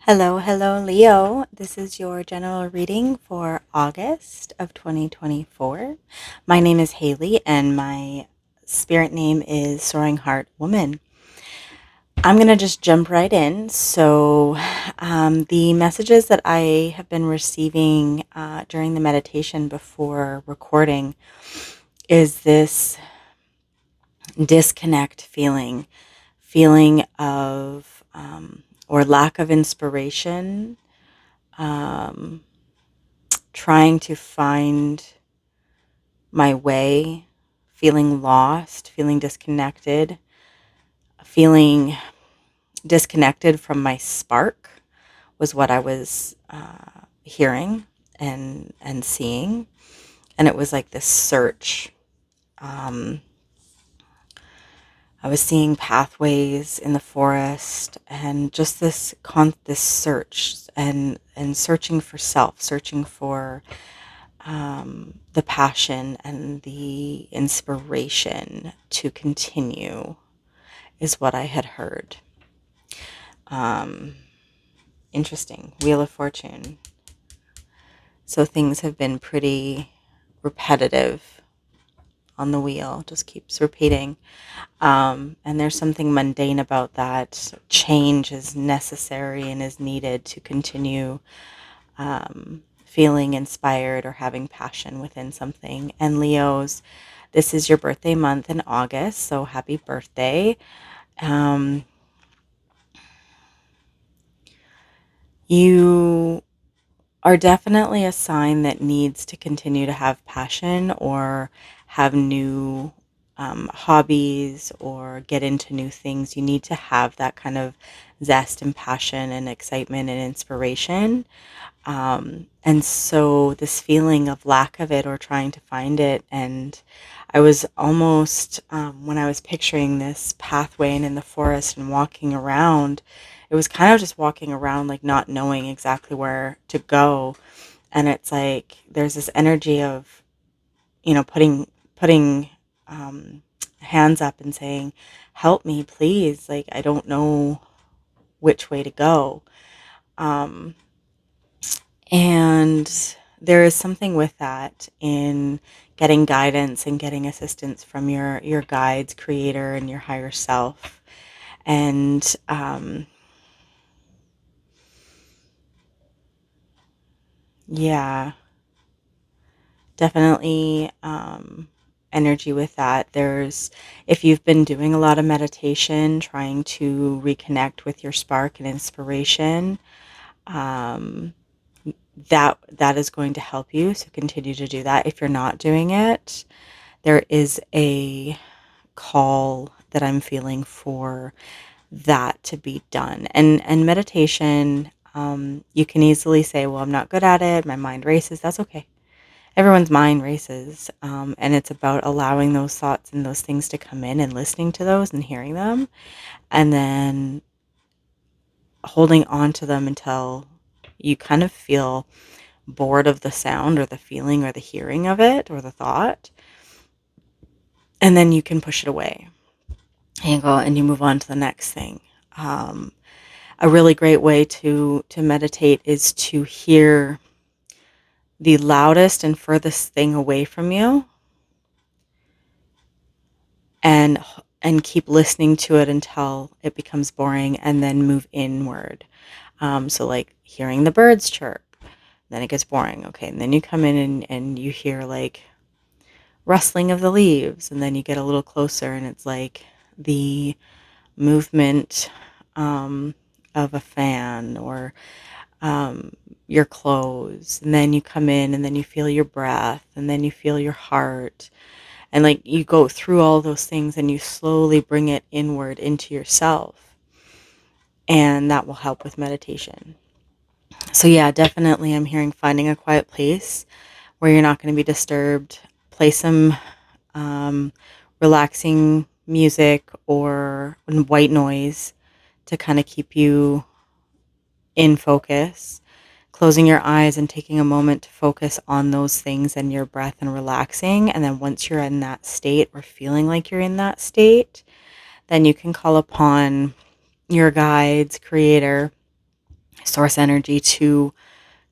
Hello, hello, Leo. This is your general reading for August of 2024. My name is Haley, and my spirit name is Soaring Heart Woman. I'm going to just jump right in. The messages that I have been receiving during the meditation before recording is this disconnect feeling of or lack of inspiration, um, trying to find my way, feeling lost, feeling disconnected from my spark was what I was hearing and seeing, and it was like this search. Um, I was seeing pathways in the forest, and just this search and searching for self, searching for the passion and the inspiration to continue is what I had heard. Um, Interesting. Wheel of Fortune. So things have been pretty repetitive on the wheel, just keeps repeating. And there's something mundane about that. Change is necessary and is needed to continue feeling inspired or having passion within something. And Leos, this is your birthday month in August, so happy birthday. Um, you are definitely a sign that needs to continue to have passion or have new hobbies or get into new things. You need to have that kind of zest and passion and excitement and inspiration. And so this feeling of lack of it or trying to find it. And I was almost, when I was picturing this pathway and in the forest and walking around, it was kind of just walking around, like not knowing exactly where to go. And it's like, there's this energy of, putting, um, hands up and saying, help me, please. Like, I don't know which way to go. Um, And there is something with that in getting guidance and getting assistance from your guides, creator, and your higher self. And yeah, definitely energy with that. If you've been doing a lot of meditation, trying to reconnect with your spark and inspiration, um, that is going to help you. So continue to do that. If you're not doing it, there is a call that I'm feeling for that to be done. And meditation, you can easily say, well, I'm not good at it. My mind races. That's okay. Everyone's mind races. And it's about allowing those thoughts and those things to come in and listening to those and hearing them, and then holding on to them until you kind of feel bored of the sound or the feeling or the hearing of it or the thought. And then you can push it away and you go and you move on to the next thing. Um, a really great way to meditate is to hear the loudest and furthest thing away from you, and keep listening to it until it becomes boring, and then move inward. So like hearing the birds chirp, then it gets boring. Okay, and then you come in and you hear like rustling of the leaves, and then you get a little closer and it's like the movement of a fan, or um, your clothes, and then you come in and then you feel your breath, and then you feel your heart, and like you go through all those things and you slowly bring it inward into yourself, and that will help with meditation. So yeah, definitely I'm hearing finding a quiet place where you're not going to be disturbed. Play some um, relaxing music or white noise to kind of keep you in focus, closing your eyes and taking a moment to focus on those things and your breath and relaxing. And then once you're in that state or feeling like you're in that state, then you can call upon your guides, creator, source energy to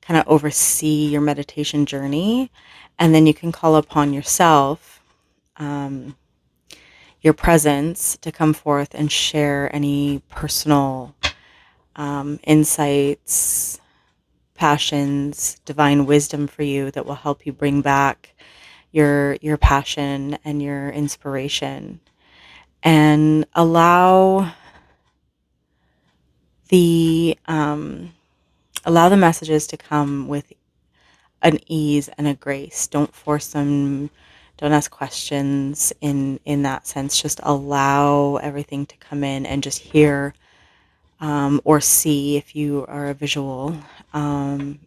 kind of oversee your meditation journey. And then you can call upon yourself, um, your presence, to come forth and share any personal insights, passions, divine wisdom for you that will help you bring back your passion and your inspiration, and the um, allow the messages to come with an ease and a grace. Don't force them. Don't ask questions in that sense. Just allow everything to come in and just hear, or see, if you are a visual,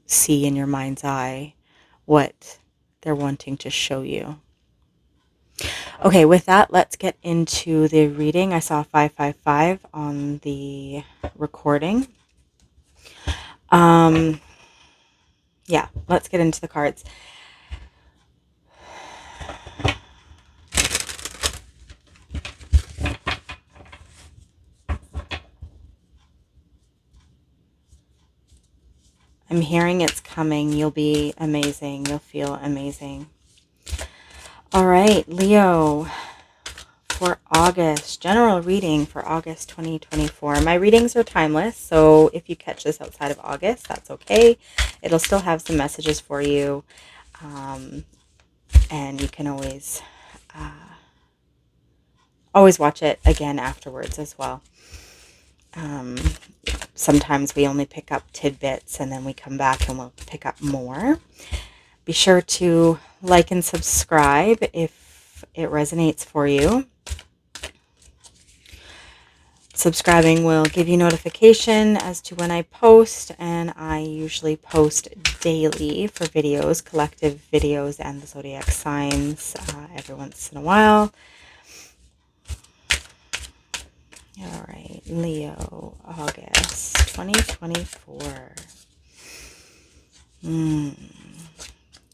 see in your mind's eye what they're wanting to show you. Okay, with that, let's get into the reading. I saw 555 on the recording. Yeah, let's get into the cards. I'm hearing it's coming. You'll be amazing. You'll feel amazing. All right, Leo, for August, general reading for August 2024. My readings are timeless, so if you catch this outside of August, that's okay. It'll still have some messages for you, and you can always watch it again afterwards as well. Sometimes we only pick up tidbits and then we come back and we'll pick up more. Be sure to like and subscribe if it resonates for you. Subscribing will give you notification as to when I post, and I usually post daily for videos, collective videos, and the zodiac signs every once in a while. All right, Leo, August 2024.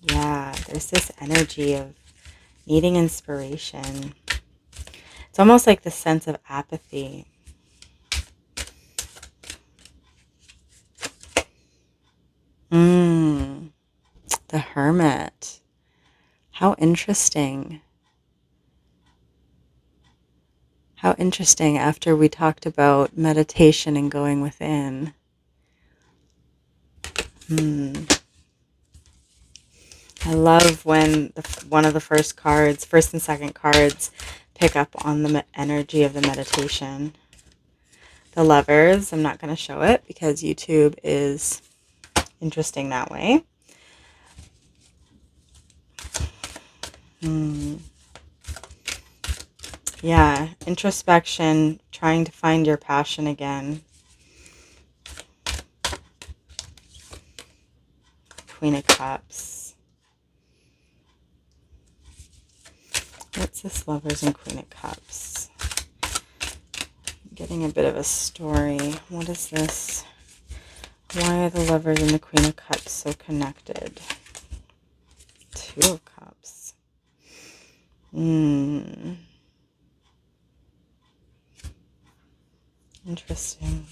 Yeah, there's this energy of needing inspiration. It's almost like the sense of apathy. The Hermit. How interesting. How interesting, after we talked about meditation and going within. I love when one of the first and second cards, pick up on the energy of the meditation. The Lovers. I'm not going to show it because YouTube is interesting that way. Yeah, introspection, trying to find your passion again. Queen of Cups. What's this Lovers and Queen of Cups? I'm getting a bit of a story. What is this? Why are the Lovers and the Queen of Cups so connected? Two of Cups. Interesting.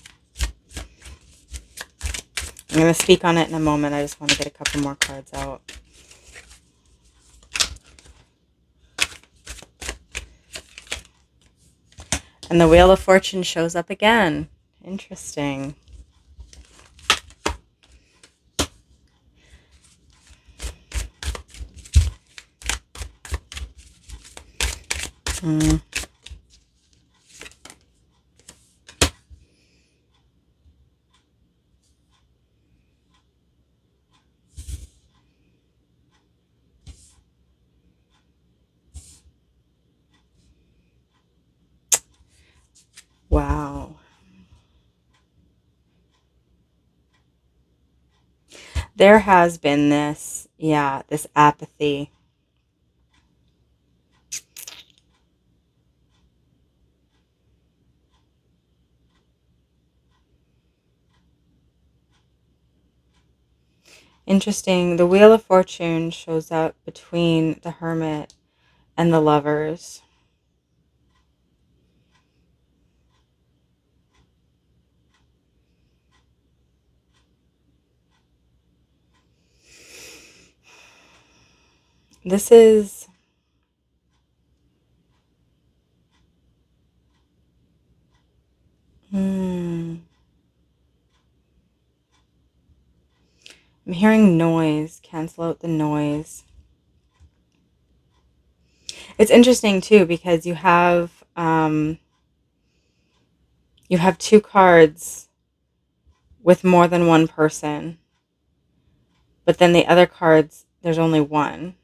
I'm going to speak on it in a moment. I just want to get a couple more cards out. And the Wheel of Fortune shows up again. Interesting. Wow. There has been this apathy. Interesting. The Wheel of Fortune shows up between the Hermit and the Lovers. This is, I'm hearing noise. Cancel out the noise. It's interesting too because you have two cards with more than one person, but then the other cards there's only one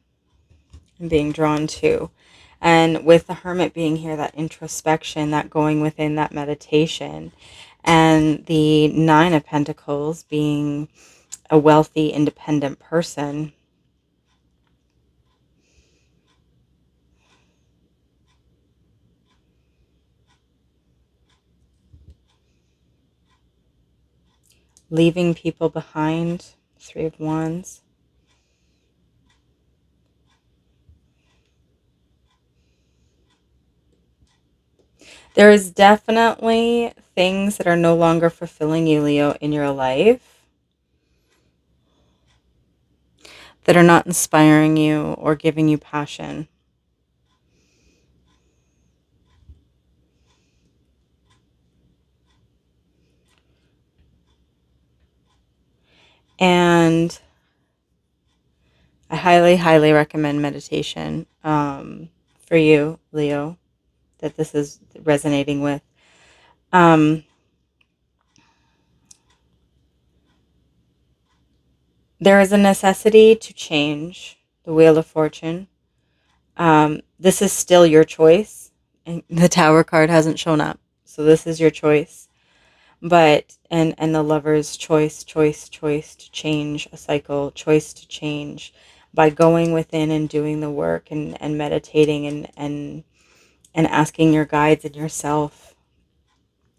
I'm being drawn to. And with the Hermit being here, that introspection, that going within, that meditation, and the Nine of Pentacles being a wealthy, independent person, leaving people behind, Three of Wands. There is definitely things that are no longer fulfilling you, Leo, in your life, that are not inspiring you or giving you passion. And I highly, highly recommend meditation for you, Leo, that this is resonating with. There is a necessity to change the Wheel of Fortune. This is still your choice. And the Tower card hasn't shown up, so this is your choice. But and the Lover's choice to change a cycle, choice to change by going within and doing the work and meditating and asking your guides and yourself,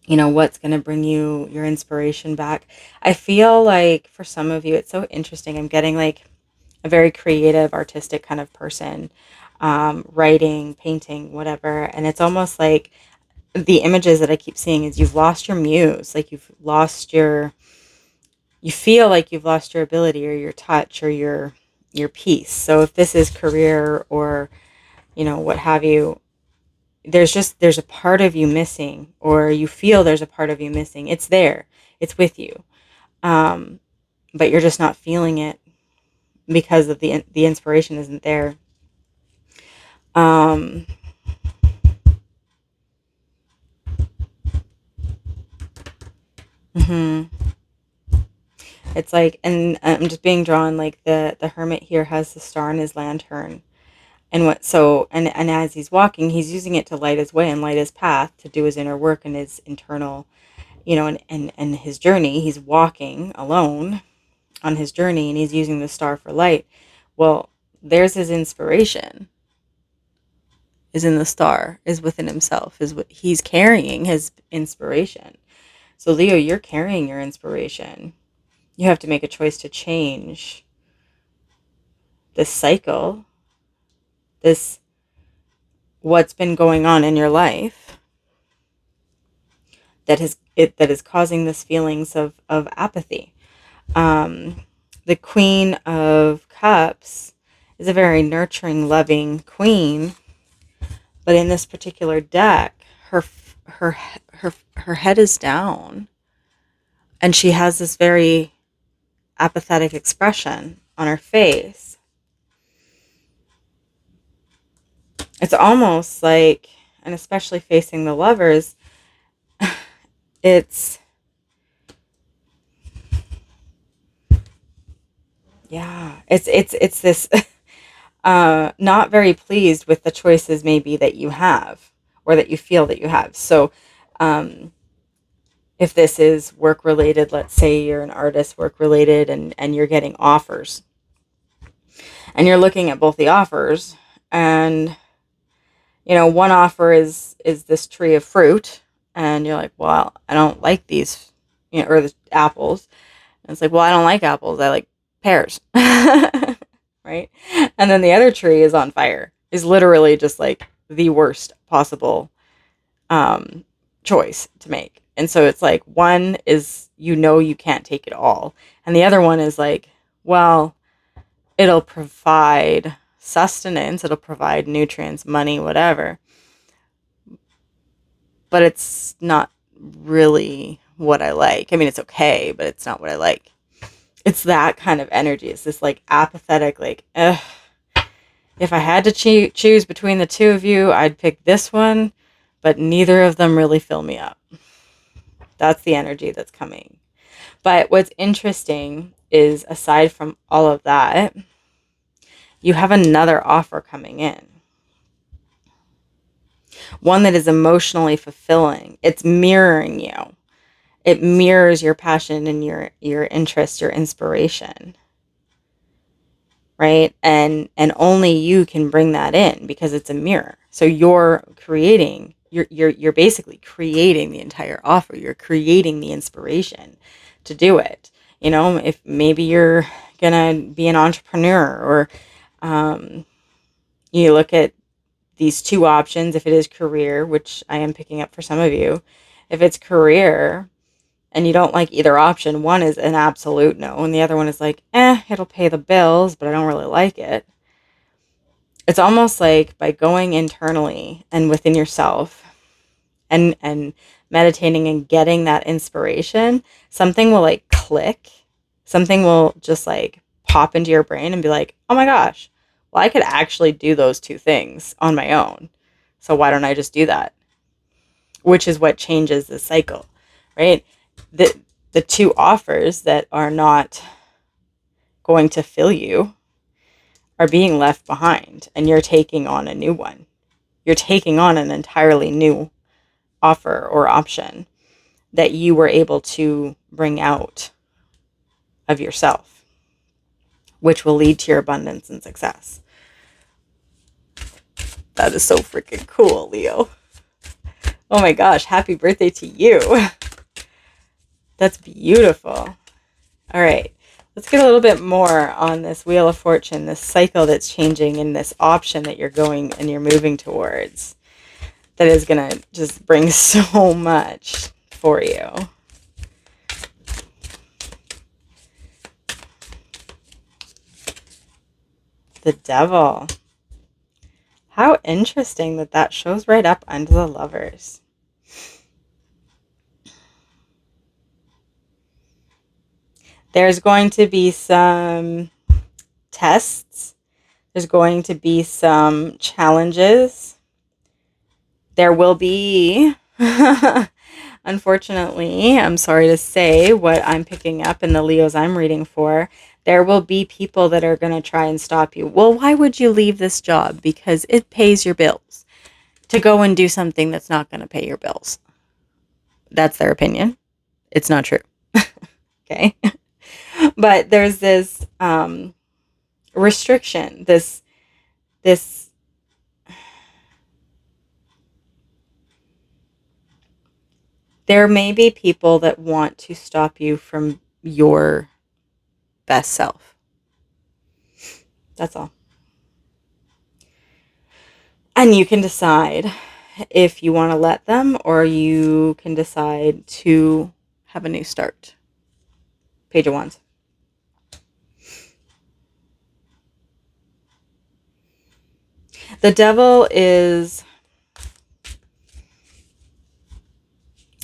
what's going to bring you your inspiration back. I feel like for some of you, it's so interesting. I'm getting like a very creative, artistic kind of person, writing, painting, whatever. And it's almost like the images that I keep seeing is you've lost your muse, like you feel like you've lost your ability or your touch or your peace. So if this is career or, what have you, there's a part of you missing, or you feel there's a part of you missing. It's there, it's with you, but you're just not feeling it because of the inspiration isn't there. um mhm. It's like, and I'm just being drawn like the Hermit here has the star in his lantern, and what so and as he's walking, he's using it to light his way and light his path to do his inner work and his internal, and his journey. He's walking alone on his journey and he's using the star for light. Well, there's his inspiration, is in the star, is within himself, is what he's carrying, his inspiration. So Leo, you're carrying your inspiration. You have to make a choice to change this cycle, this what's been going on in your life that is causing this feelings of apathy. The Queen of Cups is a very nurturing, loving queen, but in this particular deck, her her head is down, and she has this very apathetic expression on her face. It's almost like, and especially facing the Lovers, it's, yeah, it's this not very pleased with the choices maybe that you have or that you feel that you have. So if this is work related, let's say you're an artist, work related, and you're getting offers and you're looking at both the offers, and one offer is this tree of fruit, and you're like, well, I don't like these, or the apples. And it's like, well, I don't like apples, I like pears. Right? And then the other tree is on fire, is literally just like the worst possible choice to make. And so it's like, one is, you can't take it all, and the other one is like, well, it'll provide sustenance, it'll provide nutrients, money, whatever. But it's not really what I like. I mean, it's okay, but it's not what I like. It's that kind of energy. It's this like apathetic, like, ugh. If I had to choose between the two of you, I'd pick this one, but neither of them really fill me up. That's the energy that's coming. But what's interesting is, aside from all of that, you have another offer coming in. One that is emotionally fulfilling. It's mirroring you. It mirrors your passion and your interest, your inspiration. Right? And only you can bring that in because it's a mirror. So you're basically creating the entire offer. You're creating the inspiration to do it. You know, if maybe you're gonna be an entrepreneur, or you look at these two options. If it is career, which I am picking up for some of you, if it's career and you don't like either option, one is an absolute no, and the other one is like, it'll pay the bills, but I don't really like it. It's almost like by going internally and within yourself and meditating and getting that inspiration, something will like click. Something will just like pop into your brain and be like, oh my gosh, well, I could actually do those two things on my own. So why don't I just do that? Which is what changes the cycle, right? The two offers that are not going to fill you are being left behind, and you're taking on a new one. You're taking on an entirely new offer or option that you were able to bring out of yourself, which will lead to your abundance and success. That is so freaking cool, Leo. Oh my gosh, happy birthday to you. That's beautiful. All right, let's get a little bit more on this Wheel of Fortune, this cycle that's changing, and this option that you're going and you're moving towards that is going to just bring so much for you. The Devil. How interesting that that shows right up under the Lovers. There's going to be some tests. There's going to be some challenges. There will be, unfortunately, I'm sorry to say, what I'm picking up in the Leos I'm reading for, there will be people that are going to try and stop you. Well, why would you leave this job? Because it pays your bills. To go and do something that's not going to pay your bills. That's their opinion. It's not true. Okay. But there's this restriction, this there may be people that want to stop you from your best self. That's all. And you can decide if you want to let them, or you can decide to have a new start. Page of Wands. The Devil is,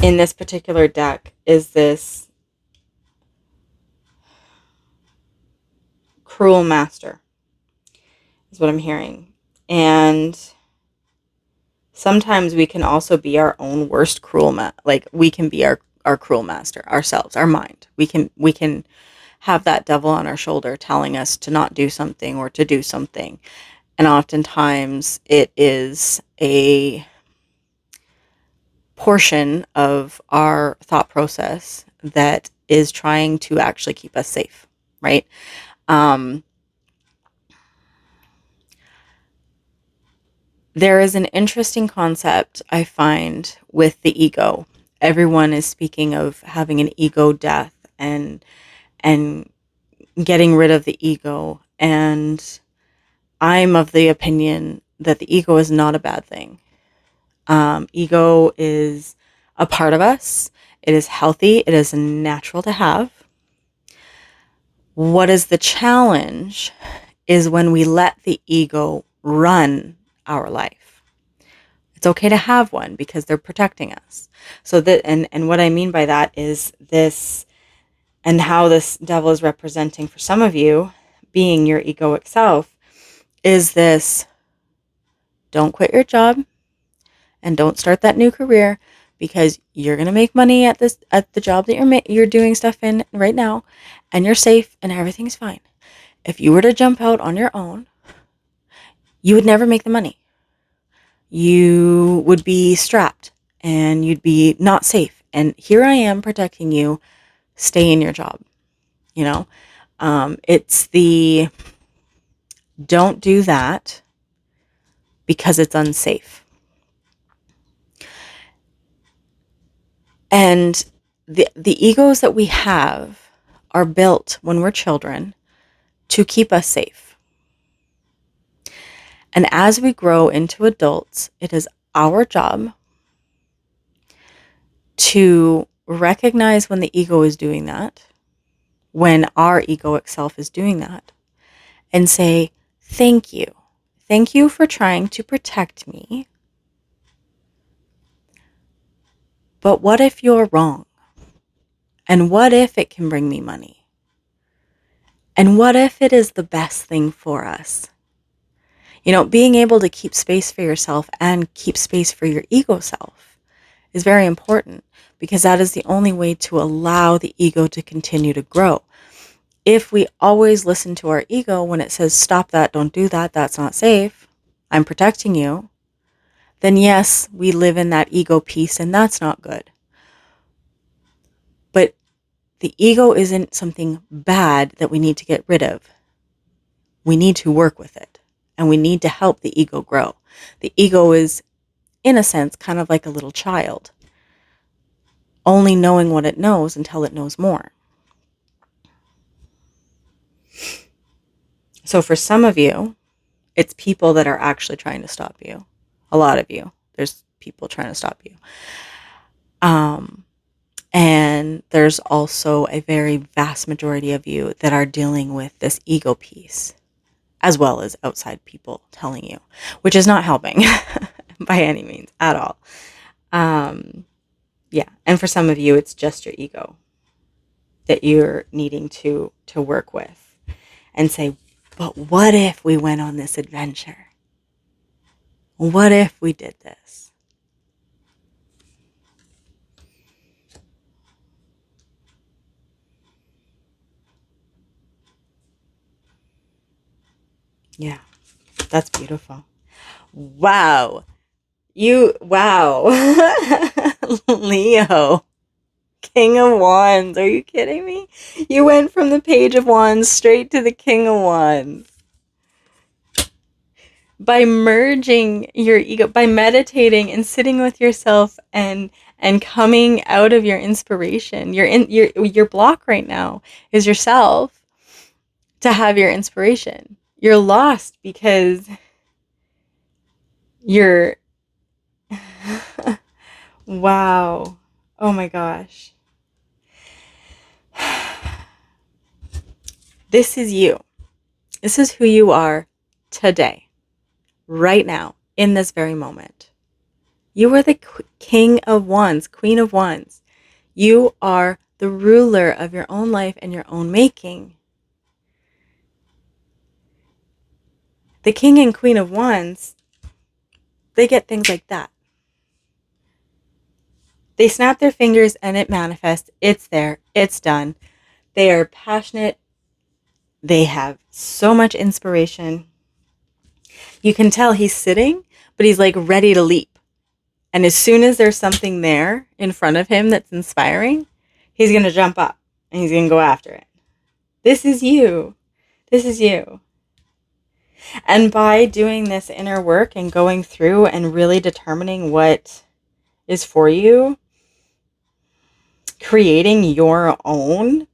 in this particular deck, is this cruel master, is what I'm hearing. And sometimes we can also be our own worst cruel like we can be our cruel master ourselves, our mind. We can have that devil on our shoulder telling us to not do something or to do something. And oftentimes it is a portion of our thought process that is trying to actually keep us safe, right? There is an interesting concept I find with the ego. Everyone is speaking of having an ego death and getting rid of the ego. And I'm of the opinion that the ego is not a bad thing. Ego is a part of us. It is healthy. It is natural to have. What is the challenge is when we let the ego run our life. It's okay to have one because they're protecting us. So that, and what I mean by that is this, and how this devil is representing for some of you, being your egoic self, is this: don't quit your job and don't start that new career because you're going to make money at the job that you're doing stuff in right now, and you're safe and everything's fine. If you were to jump out on your own, you would never make the money. You would be strapped and you'd be not safe. And here I am protecting you. Stay in your job. You know, it's the don't do that because it's unsafe. And the egos that we have are built when we're children to keep us safe. And as we grow into adults, it is our job to recognize when the ego is doing that, when our egoic self is doing that, and say, thank you. Thank you for trying to protect me. But what if you're wrong? And what if it can bring me money? And what if it is the best thing for us? You know, being able to keep space for yourself and keep space for your ego self is very important, because that is the only way to allow the ego to continue to grow. If we always listen to our ego when it says, stop that, don't do that, that's not safe, I'm protecting you, then yes, we live in that ego piece, and that's not good. But the ego isn't something bad that we need to get rid of. We need to work with it, and we need to help the ego grow. The ego is, in a sense, kind of like a little child, only knowing what it knows until it knows more. So for some of you, it's people that are actually trying to stop you. A lot of you, there's people trying to stop you. And there's also a very vast majority of you that are dealing with this ego piece, as well as outside people telling you, which is not helping by any means at all. Yeah. And for some of you, it's just your ego that you're needing to work with and say, but what if we went on this adventure? What if we did this? Yeah, that's beautiful. Wow. Wow. Leo, King of Wands. Are you kidding me? You went from the Page of Wands straight to the King of Wands. By merging your ego, by meditating and sitting with yourself and coming out of your inspiration. Your block right now is yourself to have your inspiration. You're lost because you're wow. Oh my gosh. This is you. This is who you are today, right now, in this very moment. You are the King of Wands, Queen of Wands. You are the ruler of your own life and your own making. The King and Queen of Wands, they get things like that. They snap their fingers and it manifests. It's there. It's done. They are passionate. They have so much inspiration. You can tell he's sitting, but he's like ready to leap. And as soon as there's something there in front of him that's inspiring, he's going to jump up and he's going to go after it. This is you. This is you. And by doing this inner work and going through and really determining what is for you, creating your own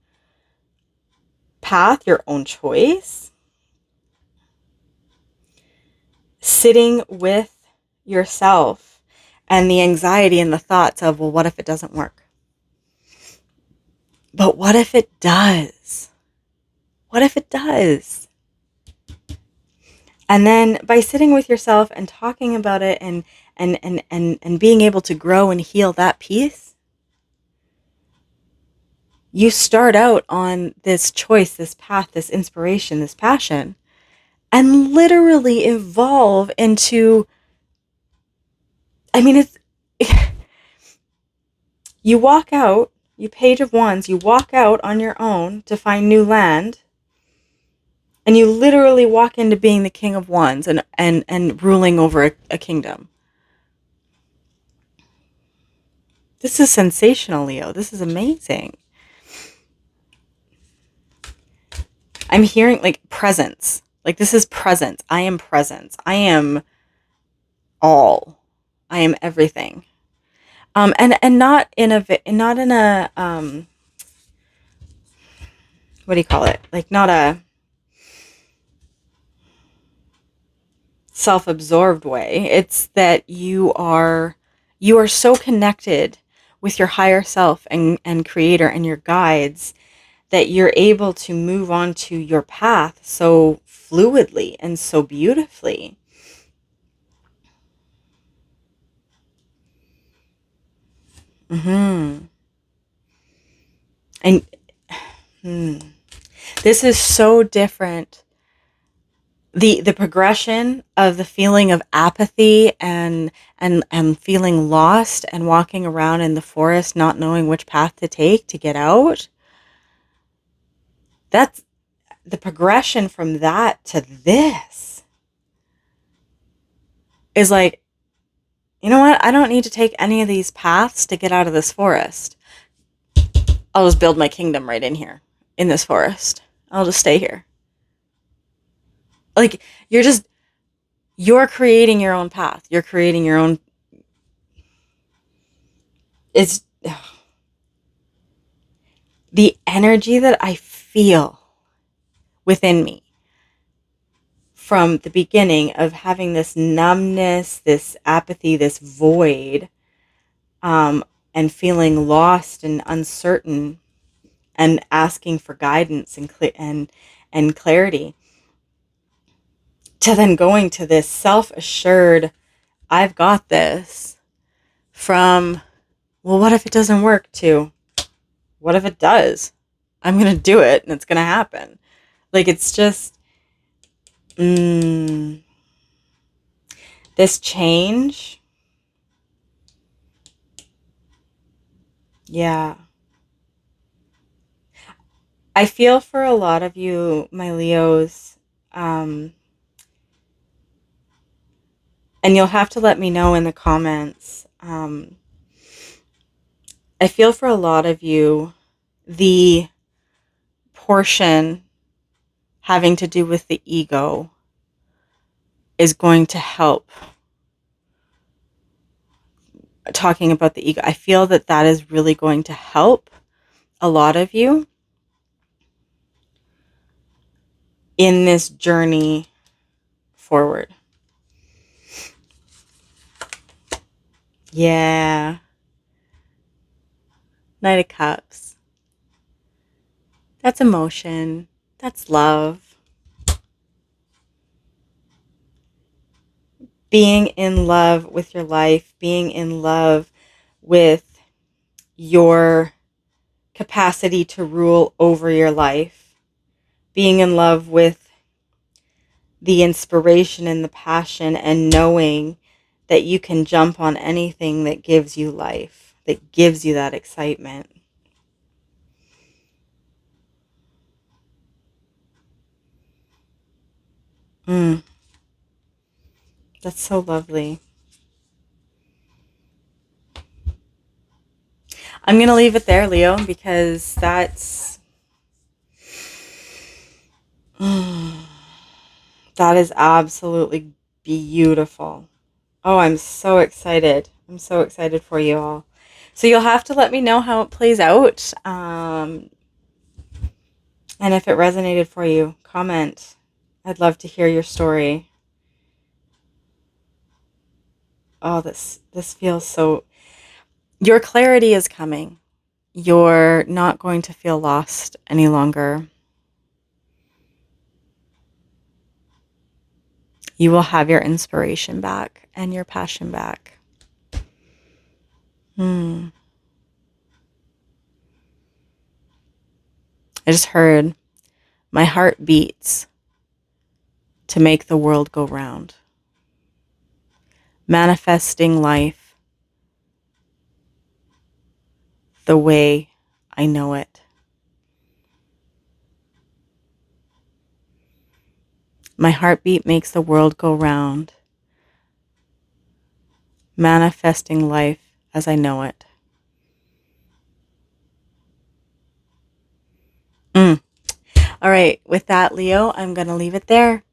path, your own choice, sitting with yourself and the anxiety and the thoughts of, well, what if it doesn't work? But what if it does? What if it does? And then by sitting with yourself and talking about it and being able to grow and heal that piece, you start out on this choice, this path, this inspiration, this passion, and literally evolve into, I mean, it's, you walk out, you Page of Wands, you walk out on your own to find new land, and you literally walk into being the King of Wands and ruling over a kingdom. This is sensational, Leo. This is amazing. I'm hearing like presence. Like this is presence. I am presence. I am all. I am everything. And not in a what do you call it? Like not a self-absorbed way. It's that you are so connected with your higher self and creator and your guides that you're able to move on to your path so fluidly and so beautifully. Mm-hmm. And this is so different. The progression of the feeling of apathy and feeling lost and walking around in the forest not knowing which path to take to get out. That's the progression from that to this is like, you know what? I don't need to take any of these paths to get out of this forest. I'll just build my kingdom right in here, in this forest. I'll just stay here. Like, you're creating your own path. You're creating your own. It's the energy that I feel within me from the beginning of having this numbness, this apathy, this void, and feeling lost and uncertain and asking for guidance and clarity, to then going to this self-assured, I've got this, from, well, what if it doesn't work, to, what if it does? I'm going to do it and it's going to happen. Like, it's just, this change. Yeah. I feel for a lot of you, my Leos, and you'll have to let me know in the comments. I feel for a lot of you, the portion having to do with the ego is going to help. Talking about the ego, I feel that that is really going to help a lot of you in this journey forward. Yeah. Knight of Cups. That's emotion. That's love. Being in love with your life, being in love with your capacity to rule over your life, being in love with the inspiration and the passion, and knowing that you can jump on anything that gives you life, that gives you that excitement. That's so lovely. I'm going to leave it there, Leo, because that is absolutely beautiful. Oh, I'm so excited. I'm so excited for you all. So you'll have to let me know how it plays out. And if it resonated for you, comment. I'd love to hear your story. Oh, this feels so... Your clarity is coming. You're not going to feel lost any longer. You will have your inspiration back and your passion back. I just heard my heart beats to make the world go round. Manifesting life the way I know it. My heartbeat makes the world go round. Manifesting life as I know it. All right, with that, Leo, I'm going to leave it there.